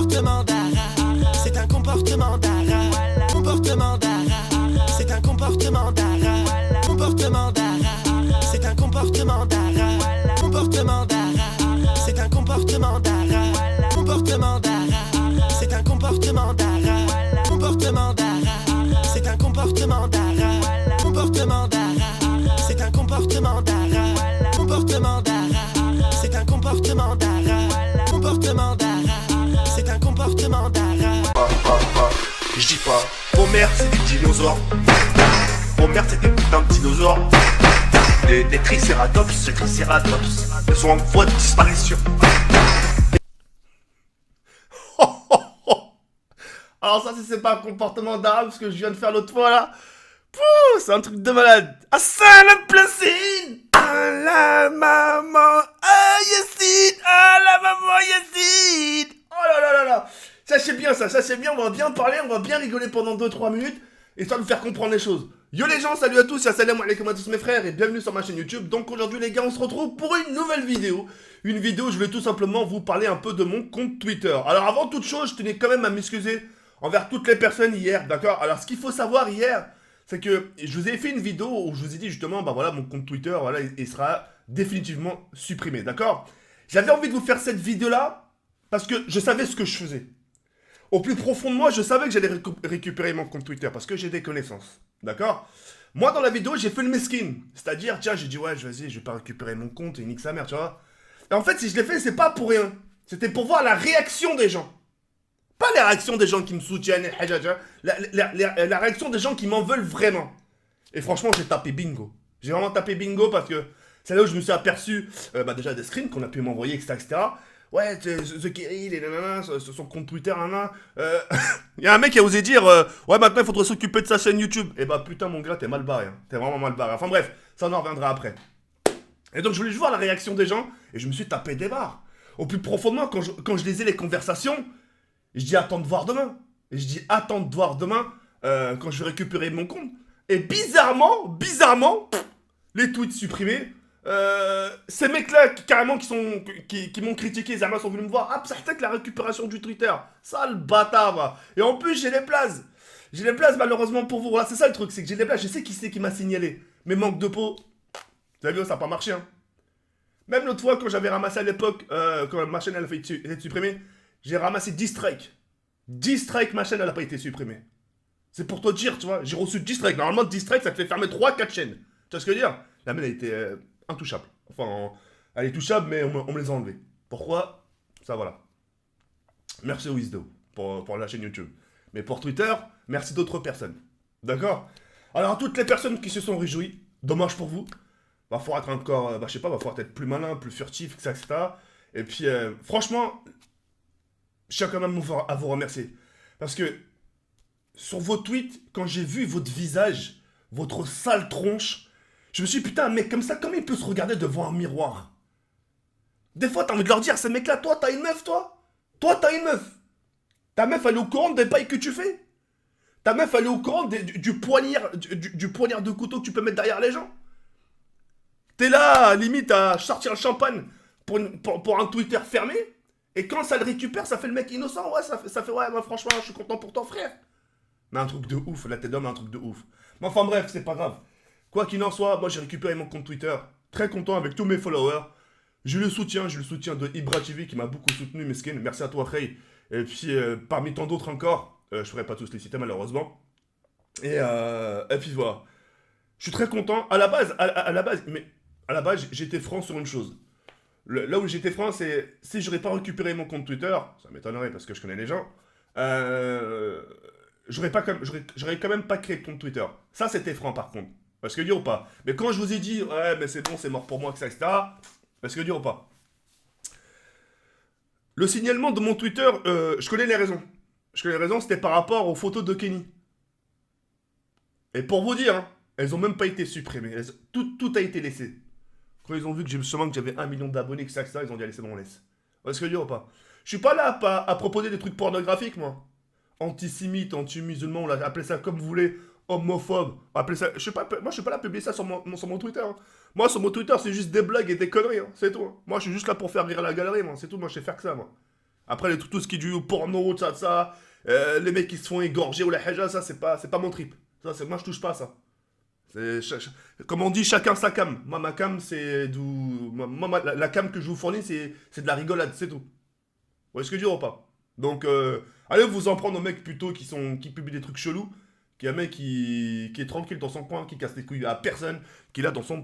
comportement d'ara. C'est un comportement d'ara. Comportement d'ara. C'est un comportement d'ara. Comportement d'ara. C'est un comportement d'ara. Comportement d'ara. C'est un comportement d'ara. Comportement d'ara. C'est un comportement d'ara. Comportement d'ara. C'est un comportement d'ara. Comportement d'ara. C'est un comportement d'ara. Comportement d'ara. C'est un comportement d'ara. Comportement d'ara. C'est un comportement d'ara. Je dis pas, vos mères c'est des dinosaures. Vos mères c'est des putains de dinosaures. Des tricératops, elles sont en voie de disparition. Alors ça c'est pas un comportement d'arabe ce que je viens de faire l'autre fois là. Pouh, c'est un truc de malade. Assalam placine. Ah la maman, ah Yassine, ah la maman Yassine. Oh là là là là. Ça c'est bien, on va bien parler, on va bien rigoler pendant 2-3 minutes, histoire de vous faire comprendre les choses. Yo les gens, salut à tous, assalamu alaikum à tous mes frères et bienvenue sur ma chaîne YouTube. Donc aujourd'hui les gars, on se retrouve pour une nouvelle vidéo. Une vidéo où je vais tout simplement vous parler un peu de mon compte Twitter. Alors avant toute chose, je tenais quand même à m'excuser envers toutes les personnes hier, d'accord. Alors ce qu'il faut savoir hier, c'est que je vous ai fait une vidéo où je vous ai dit justement, bah voilà, mon compte Twitter, voilà, il sera définitivement supprimé, d'accord. J'avais envie de vous faire cette vidéo-là parce que je savais ce que je faisais. Au plus profond de moi, je savais que j'allais récupérer mon compte Twitter parce que j'ai des connaissances, d'accord. Moi, dans la vidéo, j'ai fait le mesquin. C'est-à-dire, tiens, j'ai dit, ouais, vas-y, je vais pas récupérer mon compte et nique sa mère, tu vois. Et en fait, si je l'ai fait, c'est pas pour rien. C'était pour voir la réaction des gens. Pas la réaction des gens qui me soutiennent, la réaction des gens qui m'en veulent vraiment. Et franchement, j'ai tapé bingo. J'ai vraiment tapé bingo parce que c'est là où je me suis aperçu, déjà des screens qu'on a pu m'envoyer, etc. Ouais, The Kirill et nanana, son compte Twitter, nanana. Y a un mec qui a osé dire, ouais, maintenant il faudrait s'occuper de sa chaîne YouTube. Et bah putain, mon gars, t'es mal barré. Hein. T'es vraiment mal barré. Enfin bref, ça on en reviendra après. Et donc je voulais juste voir la réaction des gens et je me suis tapé des barres. Au plus profondément, quand je lisais les conversations, je dis attends de voir demain. Et je dis attends de voir demain quand je vais récupérer mon compte. Et bizarrement, les tweets supprimés. Ces mecs-là, carrément, qui m'ont critiqué, Zama sont venus me voir. Ah, peut-être que la récupération du Twitter. Sale bâtard, va. Et en plus, j'ai les places. J'ai les places, malheureusement, pour vous. Voilà, c'est ça le truc, c'est que j'ai les places. Je sais qui c'est qui m'a signalé. Mais manque de peau. Vous avez vu, ça n'a pas marché, hein. Même l'autre fois, quand j'avais ramassé à l'époque, quand ma chaîne elle a fait être supprimée, j'ai ramassé 10 strikes. 10 strikes, ma chaîne, elle n'a pas été supprimée. C'est pour te dire, tu vois, j'ai reçu 10 strikes. Normalement, 10 strikes, ça te fait fermer 3-4 chaînes. Tu vois ce que je veux dire? La mienne, elle était intouchable. Enfin, elle est touchable, mais on me les a enlevés. Pourquoi? Ça, voilà. Merci Wisdo pour la chaîne YouTube. Mais pour Twitter, merci d'autres personnes. D'accord? Alors, à toutes les personnes qui se sont réjouies, dommage pour vous. Va falloir être encore, je sais pas, va falloir être plus malin, plus furtif, etc. Et puis, franchement, je tiens quand même à vous remercier. Parce que, sur vos tweets, quand j'ai vu votre visage, votre sale tronche, je me suis dit, putain, un mec comme ça, comment il peut se regarder devant un miroir? Des fois, t'as envie de leur dire, ces mecs-là, toi, t'as une meuf, toi? Toi, t'as une meuf. Ta meuf, elle est au courant des pailles que tu fais? Ta meuf, elle est au courant du poignard de couteau que tu peux mettre derrière les gens? T'es là, limite, à sortir le champagne pour un Twitter fermé. Et quand ça le récupère, ça fait le mec innocent. Ouais, ça fait ouais, moi, franchement, je suis content pour ton frère. Mais un truc de ouf, la tête d'homme, un truc de ouf. Mais enfin bref, c'est pas grave. Quoi qu'il en soit, moi j'ai récupéré mon compte Twitter. Très content avec tous mes followers. J'ai le soutien de Ibra TV qui m'a beaucoup soutenu, mesquin. Merci à toi, Ray. Et puis, parmi tant d'autres encore, je ferai pas tous les citer malheureusement. Et puis voilà. Je suis très content. À la base, j'étais franc sur une chose. Là où j'étais franc, c'est si j'aurais pas récupéré mon compte Twitter, ça m'étonnerait parce que je connais les gens, j'aurais quand même pas créé de compte Twitter. Ça, c'était franc par contre. Parce que dire ou pas. Mais quand je vous ai dit, ouais, mais c'est bon, c'est mort pour moi, etc. Parce que dire ou pas. Le signalement de mon Twitter, je connais les raisons. C'était par rapport aux photos de Kenny. Et pour vous dire, hein, elles ont même pas été supprimées. Tout a été laissé. Quand ils ont vu que j'avais 1 million d'abonnés, etc., ils ont dit, allez, c'est bon, on laisse. Est-ce que dire ou pas? Je suis pas là à proposer des trucs pornographiques, moi. Antisémite, anti-musulman, on l'a appelé ça comme vous voulez, homophobe, appelez ça... moi, je suis pas là à publier ça sur mon Twitter. Hein. Moi, sur mon Twitter, c'est juste des blagues et des conneries, hein, c'est tout. Hein. Moi, je suis juste là pour faire rire la galerie, moi, c'est tout. Moi, je sais faire que ça, moi. Après, tout ce qui est du porno, ça, les mecs qui se font égorger ou la haja, ça, c'est pas mon trip. Ça, moi, je touche pas à ça. Comme on dit, chacun sa cam. Moi, ma cam, c'est du. La cam que je vous fournis, c'est de la rigolade, c'est tout. Vous voyez ce que je veux dire ou pas? Donc, allez vous en prendre aux mecs plutôt qui publient des trucs chelous. Qui est un mec qui est tranquille dans son coin, qui casse les couilles à personne, qui est là dans son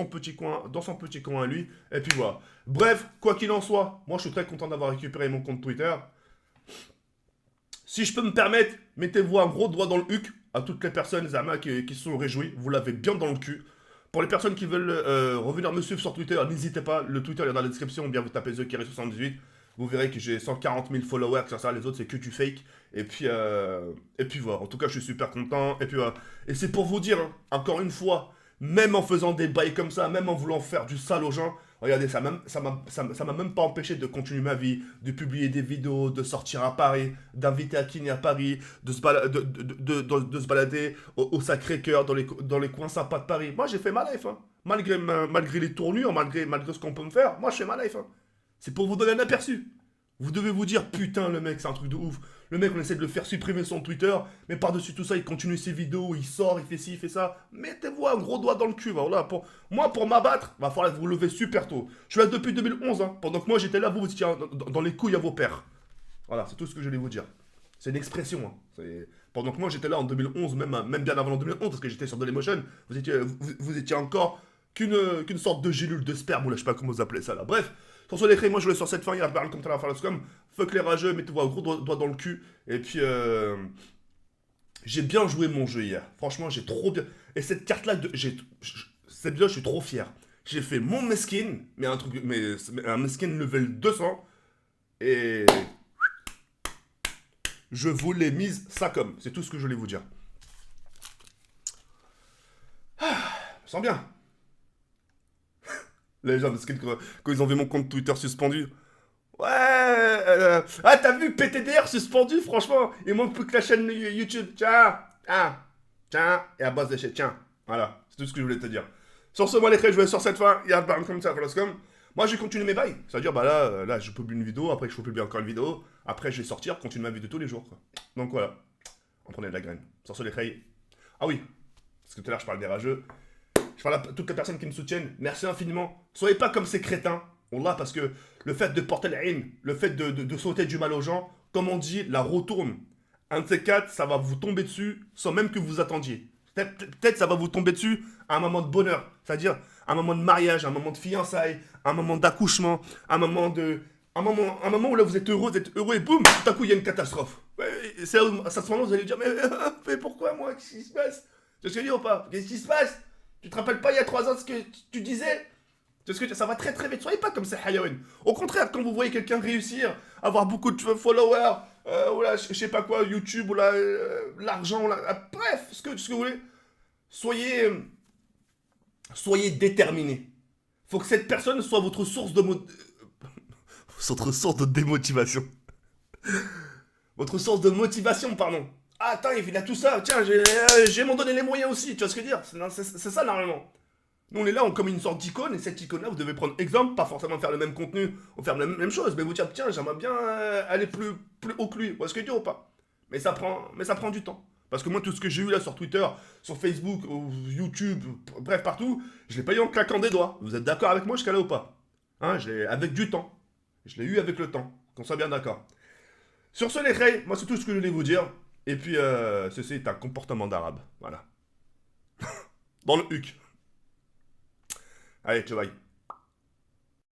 petit coin à lui. Et puis voilà. Bref, quoi qu'il en soit, moi je suis très content d'avoir récupéré mon compte Twitter. Si je peux me permettre, mettez-vous un gros doigt dans le huc à toutes les personnes, Zama, qui se sont réjouies. Vous l'avez bien dans le cul. Pour les personnes qui veulent revenir me suivre sur Twitter, n'hésitez pas. Le Twitter est dans la description. Bien vous tapez TheKerry78. Vous verrez que j'ai 140 000 followers, ça, les autres c'est que du fake. Et puis voilà. En tout cas, je suis super content. Et puis voilà. Et c'est pour vous dire, hein, encore une fois, même en faisant des bails comme ça, même en voulant faire du sale aux gens, regardez, ça m'a même pas empêché de continuer ma vie, de publier des vidéos, de sortir à Paris, d'inviter à Kini à Paris, de se balader au Sacré-Cœur, dans les coins sympas de Paris. Moi, j'ai fait ma life, hein. Malgré les tournures, malgré ce qu'on peut me faire, moi, je fais ma life, hein. C'est pour vous donner un aperçu. Vous devez vous dire, putain, le mec, c'est un truc de ouf. Le mec, on essaie de le faire supprimer son Twitter, mais par-dessus tout ça, il continue ses vidéos, il sort, il fait ci, il fait ça. Mettez-vous un gros doigt dans le cul. Voilà. Pour m'abattre, va falloir vous lever super tôt. Je suis là depuis 2011. Hein. Pendant que moi, j'étais là, vous étiez dans les couilles à vos pères. Voilà, c'est tout ce que je voulais vous dire. C'est une expression. Hein. Pendant que moi, j'étais là en 2011, même bien avant en 2011, parce que j'étais sur Dailymotion, vous étiez encore qu'une sorte de gélule de sperme, ou là, je sais pas comment vous appelez ça là. Bref. Sur les moi je voulais sur cette fin, il y a parlé comme ça, fuck les rageux, mettez-vous un gros doigt dans le cul. Et puis, j'ai bien joué mon jeu hier. Franchement, j'ai trop bien. Et cette carte-là, cette vidéo, je suis trop fier. J'ai fait mon meskin, mais un meskin level 200. Et je vous l'ai mise ça comme. C'est tout ce que je voulais vous dire. Je me sens bien. Les gens, parce que quand ils ont vu mon compte Twitter suspendu. Ouais. Ah, t'as vu PTDR suspendu, franchement. Il manque plus que la chaîne YouTube. Tiens. Et à base de chaîne. Tiens. Voilà. C'est tout ce que je voulais te dire. Sur ce, moi, les frères, je vais sur cette fin. Il y a un comme ça, comme. Moi, je vais continuer mes bails. C'est-à-dire, bah là, je publie une vidéo. Après, je peux publier encore une vidéo. Après, je vais sortir, continuer ma vie de tous les jours. Quoi. Donc voilà. On prenait de la graine. Sur ce, les frères. Ah oui. Parce que tout à l'heure, je parle des rageux. Je parle à toutes les personnes qui me soutiennent. Merci infiniment. Soyez pas comme ces crétins. Wallah, parce que le fait de porter la haine, le fait de sauter du mal aux gens, comme on dit, la roue tourne. Un de ces quatre, ça va vous tomber dessus sans même que vous attendiez. Peut-être ça va vous tomber dessus à un moment de bonheur. C'est-à-dire un moment de mariage, un moment de fiançailles, un moment d'accouchement, un moment où là vous êtes heureux et boum, tout à coup il y a une catastrophe. C'est à ce moment-là vous allez dire, mais pourquoi moi? Qu'est-ce qui se passe? Tu sais ce que je dis ou pas? Qu'est-ce qui se passe? Tu te rappelles pas il y a 3 ans ce que tu disais? Tu sais ce que ça va très très vite. Soyez pas comme ça, Hayaoun. Au contraire, quand vous voyez quelqu'un réussir, avoir beaucoup de followers, ou là, je sais pas quoi, YouTube, ou là, l'argent, bref, ce que vous voulez, soyez déterminé. Faut que cette personne soit votre source de démotivation. Votre source de motivation, pardon. Ah, attends, il a tout ça. Tiens, j'ai m'en donné les moyens aussi. Tu vois ce que je veux dire? C'est ça, normalement. Nous, on est là, on comme une sorte d'icône, et cette icône-là, vous devez prendre exemple, pas forcément faire le même contenu, ou faire la même chose, mais vous dire, tiens, j'aimerais bien aller plus haut que lui. Vous voyez ce que je veux dire ou pas? Mais ça prend du temps. Parce que moi, tout ce que j'ai eu là sur Twitter, sur Facebook, ou YouTube, bref, partout, je l'ai pas eu en claquant des doigts. Vous êtes d'accord avec moi jusqu'à là ou pas? Hein, avec du temps. Je l'ai eu avec le temps. Qu'on soit bien d'accord. Sur ce, les reilles, moi, c'est tout ce que je voulais vous dire. Et puis, ceci est un comportement d'arabe. Voilà. Dans le huc. Allez, ciao, bye.